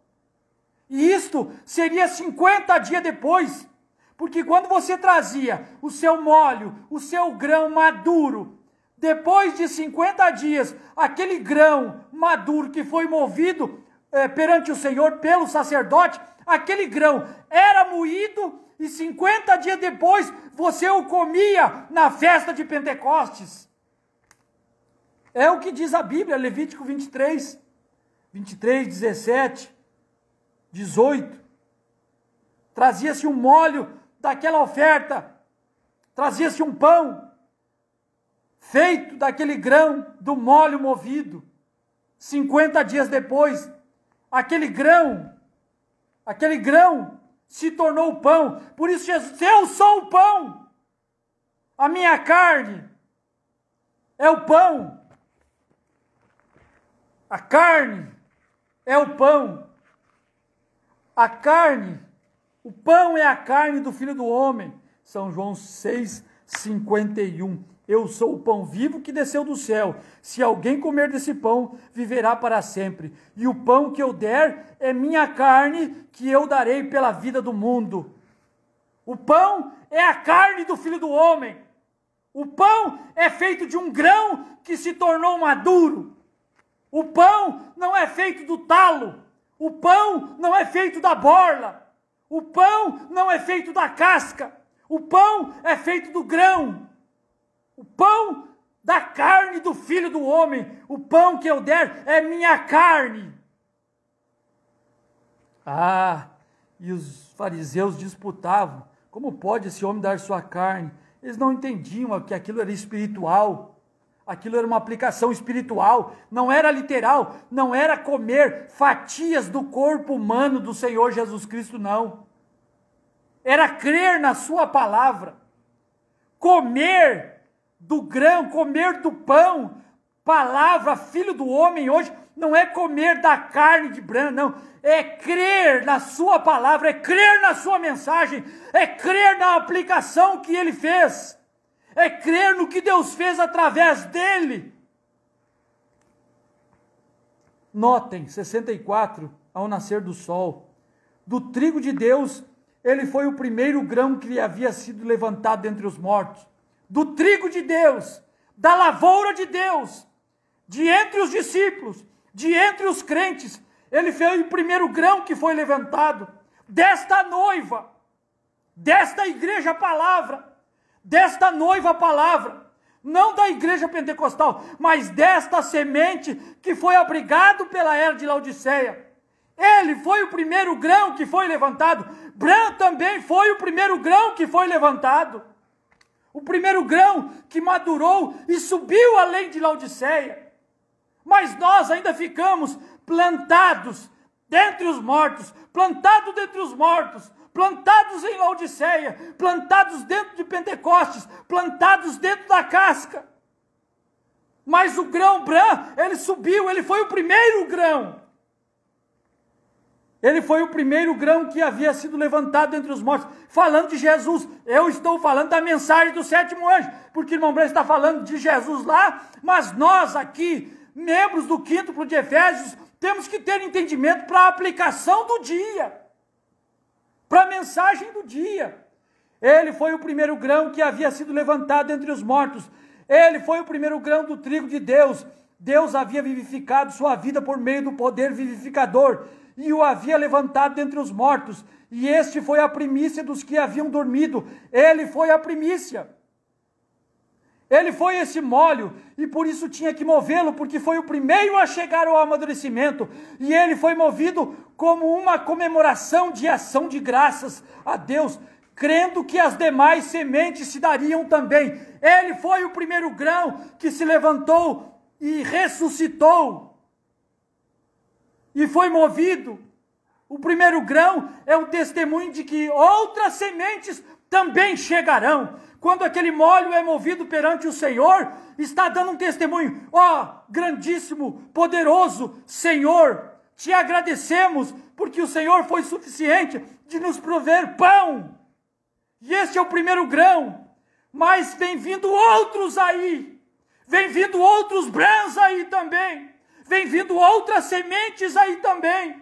Speaker 1: E isto seria 50 dias depois, porque quando você trazia o seu molho, o seu grão maduro, depois de 50 dias, aquele grão maduro que foi movido perante o Senhor pelo sacerdote, aquele grão era moído e 50 dias depois você o comia na festa de Pentecostes. É o que diz a Bíblia, Levítico 23, 17, 18. Trazia-se um molho daquela oferta, trazia-se um pão feito daquele grão do molho movido. 50 dias depois, aquele grão se tornou pão. Por isso Jesus, eu sou o pão. A minha carne é o pão. A carne é o pão. A carne, o pão é a carne do Filho do Homem. São João 6,51. Eu sou o pão vivo que desceu do céu. Se alguém comer desse pão, viverá para sempre. E o pão que eu der é minha carne, que eu darei pela vida do mundo. O pão é a carne do Filho do Homem. O pão é feito de um grão que se tornou maduro. O pão não é feito do talo. O pão não é feito da borla. O pão não é feito da casca. O pão é feito do grão. O pão da carne do Filho do Homem. O pão que eu der é minha carne. E os fariseus disputavam. Como pode esse homem dar sua carne? Eles não entendiam que aquilo era espiritual. Aquilo era uma aplicação espiritual. Não era literal. Não era comer fatias do corpo humano do Senhor Jesus Cristo, não. Era crer na sua palavra. Comer do grão, comer do pão, palavra, Filho do Homem hoje, não é comer da carne de branco, não. É crer na sua palavra, é crer na sua mensagem, é crer na aplicação que ele fez, é crer no que Deus fez através dele. Notem, 64, ao nascer do sol, do trigo de Deus, ele foi o primeiro grão que lhe havia sido levantado dentre os mortos. Do trigo de Deus, da lavoura de Deus, de entre os discípulos, de entre os crentes, ele foi o primeiro grão que foi levantado, desta noiva, desta igreja palavra, desta noiva palavra, não da igreja pentecostal, mas desta semente que foi abrigado pela era de Laodiceia. Ele foi o primeiro grão que foi levantado. Bran também foi o primeiro grão que foi levantado. O primeiro grão que madurou e subiu além de Laodiceia. Mas nós ainda ficamos plantados dentre os mortos, plantados dentre os mortos, plantados em Laodiceia, plantados dentro de Pentecostes, plantados dentro da casca. Mas o grão Bran, ele subiu, ele foi o primeiro grão. Ele foi o primeiro grão que havia sido levantado entre os mortos. Falando de Jesus, eu estou falando da mensagem do sétimo anjo, porque o irmão Branco está falando de Jesus lá, mas nós aqui, membros do quíntuplo de Efésios, temos que ter entendimento para a aplicação do dia, para a mensagem do dia. Ele foi o primeiro grão que havia sido levantado entre os mortos. Ele foi o primeiro grão do trigo de Deus. Deus havia vivificado sua vida por meio do poder vivificador e o havia levantado dentre os mortos. E este foi a primícia dos que haviam dormido. Ele foi a primícia. Ele foi esse molho e por isso tinha que movê-lo, porque foi o primeiro a chegar ao amadurecimento. E ele foi movido como uma comemoração de ação de graças a Deus, crendo que as demais sementes se dariam também. Ele foi o primeiro grão que se levantou e ressuscitou. E foi movido. O primeiro grão é um testemunho de que outras sementes também chegarão. Quando aquele molho é movido perante o Senhor, está dando um testemunho. Grandíssimo, poderoso Senhor, te agradecemos, porque o Senhor foi suficiente de nos prover pão. E este é o primeiro grão. Mas vem vindo outros aí. Vem vindo outros brãs aí também. Vem vindo outras sementes aí também.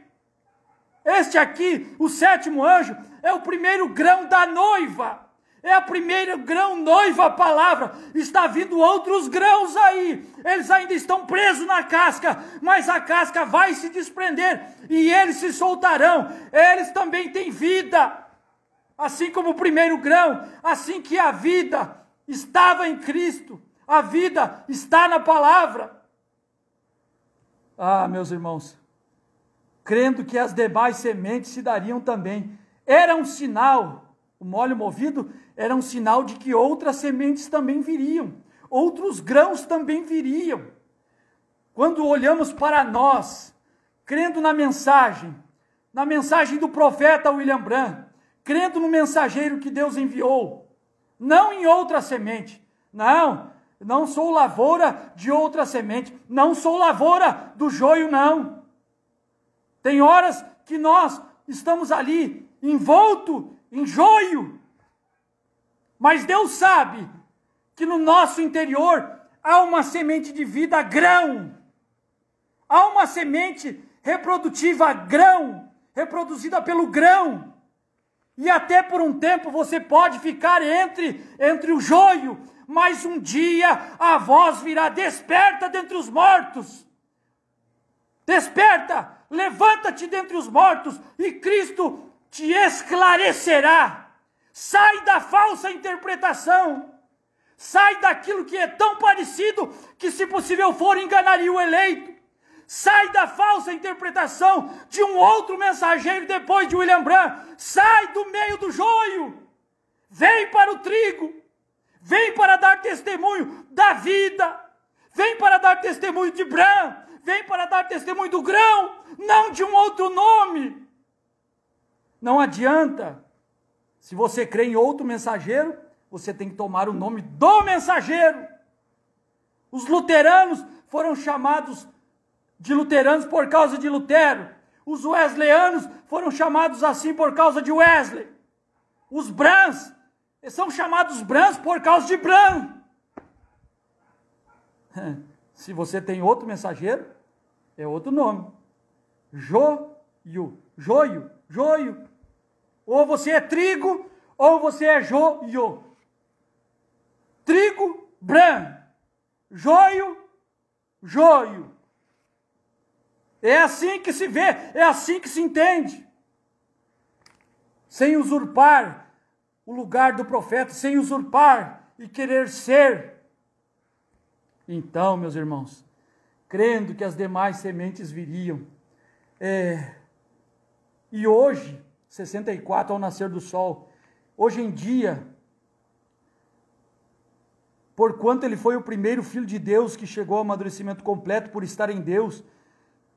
Speaker 1: Este aqui, o sétimo anjo, é o primeiro grão da noiva. É a primeira grão noiva, a palavra. Está vindo outros grãos aí. Eles ainda estão presos na casca, mas a casca vai se desprender e eles se soltarão. Eles também têm vida. Assim como o primeiro grão, assim que a vida estava em Cristo, a vida está na palavra. Meus irmãos, crendo que as demais sementes se dariam também, era um sinal, o molho movido era um sinal de que outras sementes também viriam, outros grãos também viriam. Quando olhamos para nós, crendo na mensagem do profeta William Branham, crendo no mensageiro que Deus enviou, não em outra semente, não sou lavoura de outra semente, não sou lavoura do joio, não. Tem horas que nós estamos ali envolto em joio, Mas Deus sabe que no nosso interior há uma semente de vida grão. Há uma semente reprodutiva grão, reproduzida pelo grão. E até por um tempo você pode ficar entre o joio, mas um dia a voz virá: desperta dentre os mortos. Desperta, levanta-te dentre os mortos e Cristo te esclarecerá. Sai da falsa interpretação. Sai daquilo que é tão parecido que, se possível for, enganaria o eleito. Sai da falsa interpretação de um outro mensageiro depois de William Branham. Sai do meio do joio. Vem para o trigo. Vem para dar testemunho da vida. Vem para dar testemunho de Branham. Vem para dar testemunho do grão, não de um outro nome. Não adianta. Se você crê em outro mensageiro, você tem que tomar o nome do mensageiro. Os luteranos foram chamados de luteranos por causa de Lutero. Os wesleyanos foram chamados assim por causa de Wesley. Os Brans são chamados Brans por causa de Bran. Se você tem outro mensageiro, é outro nome. Joio. Ou você é trigo, ou você é joio. Trigo, Bran. Joio. É assim que se vê, é assim que se entende. Sem usurpar o lugar do profeta, sem usurpar e querer ser. Então, meus irmãos, crendo que as demais sementes viriam, e hoje, 64 ao nascer do sol, hoje em dia, porquanto ele foi o primeiro filho de Deus que chegou ao amadurecimento completo por estar em Deus,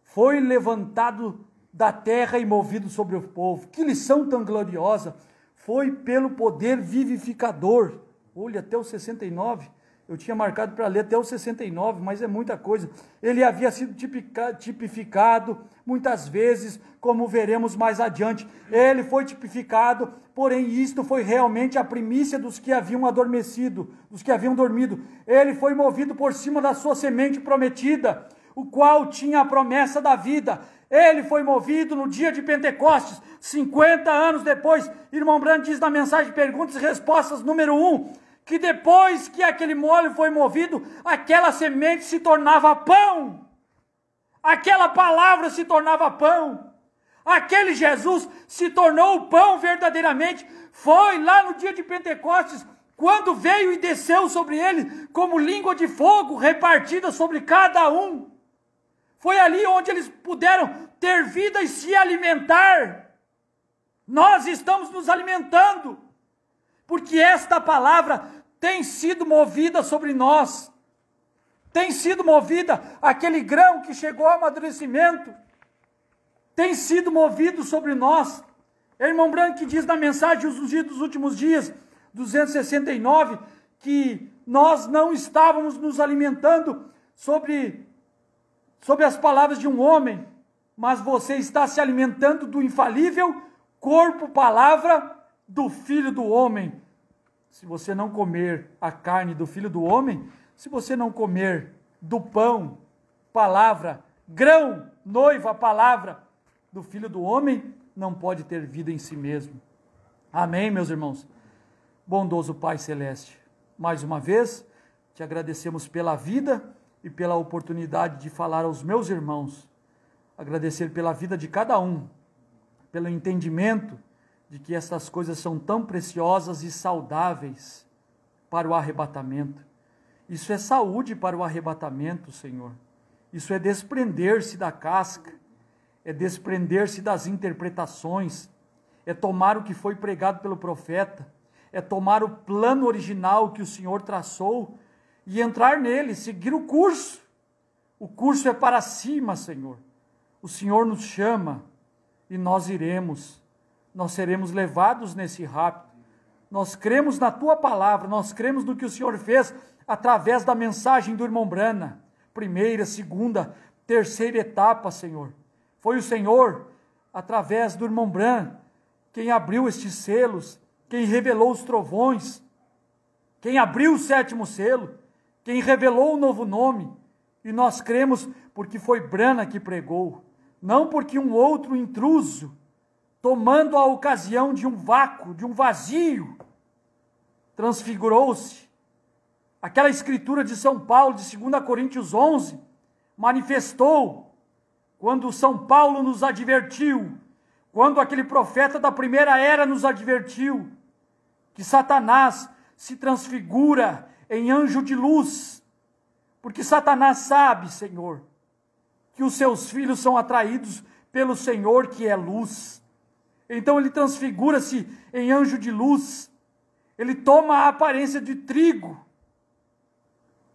Speaker 1: foi levantado da terra e movido sobre o povo. Que lição tão gloriosa! Foi pelo poder vivificador. Olha, até o 69, eu tinha marcado para ler até o 69, mas é muita coisa. Ele havia sido tipificado muitas vezes, como veremos mais adiante. Ele foi tipificado, porém isto foi realmente a primícia dos que haviam adormecido, dos que haviam dormido. Ele foi movido por cima da sua semente prometida, o qual tinha a promessa da vida. Ele foi movido no dia de Pentecostes, 50 anos depois. Irmão Branham diz na mensagem Perguntas e Respostas número 1, que depois que aquele molho foi movido, aquela semente se tornava pão. Aquela palavra se tornava pão. Aquele Jesus se tornou o pão verdadeiramente. Foi lá no dia de Pentecostes, quando veio e desceu sobre ele como língua de fogo repartida sobre cada um. Foi ali onde eles puderam ter vida e se alimentar. Nós estamos nos alimentando, porque esta palavra tem sido movida sobre nós. Tem sido movida, aquele grão que chegou ao amadurecimento, tem sido movido sobre nós. É o irmão Branham que diz na mensagem dos últimos dias, 269, que nós não estávamos nos alimentando sobre as palavras de um homem, mas você está se alimentando do infalível corpo, palavra do Filho do Homem. Se você não comer a carne do Filho do Homem, se você não comer do pão, palavra, grão, noiva, palavra do Filho do Homem, não pode ter vida em si mesmo. Amém, meus irmãos? Bondoso Pai Celeste, mais uma vez, te agradecemos pela vida e pela oportunidade de falar aos meus irmãos. Agradecer pela vida de cada um, pelo entendimento de que estas coisas são tão preciosas e saudáveis para o arrebatamento. Isso é saúde para o arrebatamento, Senhor. Isso é desprender-se da casca, é desprender-se das interpretações, é tomar o que foi pregado pelo profeta, é tomar o plano original que o Senhor traçou e entrar nele, seguir o curso. O curso é para cima, Senhor. O Senhor nos chama e nós iremos. Nós seremos levados nesse rapto. Nós cremos na Tua palavra, nós cremos no que o Senhor fez através da mensagem do irmão Branham. Primeira, segunda, terceira etapa, Senhor. Foi o Senhor, através do irmão Branham, quem abriu estes selos, quem revelou os trovões. quem abriu o 7º selo, quem revelou o novo nome, e nós cremos porque foi Branham que pregou, não porque um outro intruso, tomando a ocasião de um vácuo, de um vazio, transfigurou-se. Aquela escritura de São Paulo, de 2 Coríntios 11, manifestou quando São Paulo nos advertiu, quando aquele profeta da primeira era nos advertiu, que Satanás se transfigura em anjo de luz, porque Satanás sabe, Senhor, que os seus filhos são atraídos pelo Senhor que é luz. Então ele transfigura-se em anjo de luz, ele toma a aparência de trigo,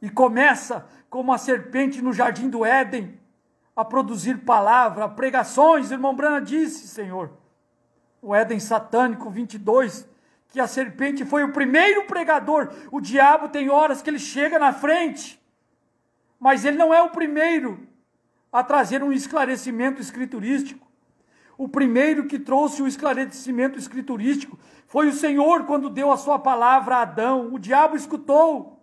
Speaker 1: e começa, como a serpente no jardim do Éden, a produzir palavra, pregações. Irmão Branham disse, Senhor, o Éden satânico 22, que a serpente foi o primeiro pregador. O diabo tem horas que ele chega na frente, mas ele não é o primeiro a trazer um esclarecimento escriturístico. O primeiro que trouxe o esclarecimento escriturístico foi o Senhor, quando deu a sua palavra a Adão. O diabo escutou.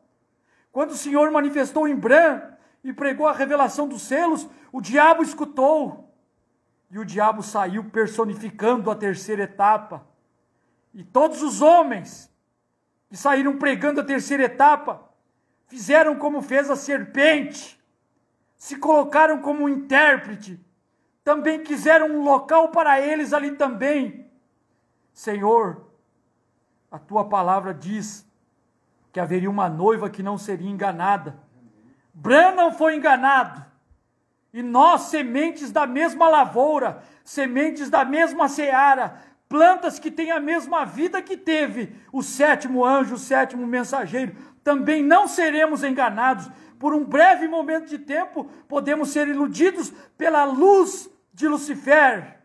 Speaker 1: Quando o Senhor manifestou em Branham e pregou a revelação dos selos, o diabo escutou. E o diabo saiu personificando a terceira etapa. E todos os homens que saíram pregando a terceira etapa, fizeram como fez a serpente, se colocaram como um intérprete, também quiseram um local para eles ali também. Senhor, a tua palavra diz que haveria uma noiva que não seria enganada. Branham não foi enganado. E nós, sementes da mesma lavoura, sementes da mesma seara, plantas que têm a mesma vida que teve o 7º anjo, o 7º mensageiro, também não seremos enganados. Por um breve momento de tempo, podemos ser iludidos pela luz de Lucifer,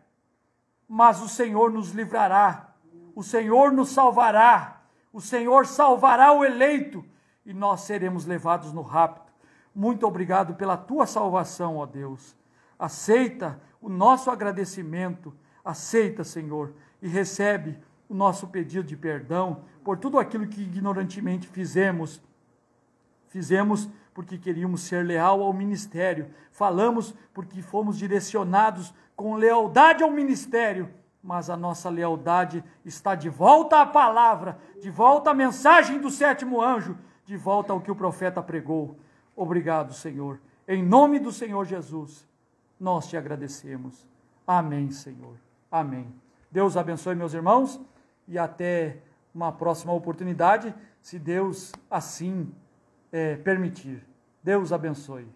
Speaker 1: mas o Senhor nos livrará, o Senhor nos salvará, o Senhor salvará o eleito, e nós seremos levados no rapto. Muito obrigado pela tua salvação, ó Deus. Aceita o nosso agradecimento, aceita, Senhor, e recebe o nosso pedido de perdão por tudo aquilo que ignorantemente fizemos. Fizemos porque queríamos ser leal ao ministério, falamos porque fomos direcionados com lealdade ao ministério, mas a nossa lealdade está de volta à palavra, de volta à mensagem do 7º anjo, de volta ao que o profeta pregou. Obrigado, Senhor. Em nome do Senhor Jesus, nós te agradecemos. Amém, Senhor. Amém. Deus abençoe, meus irmãos, e até uma próxima oportunidade, se Deus assim permitir. Deus abençoe.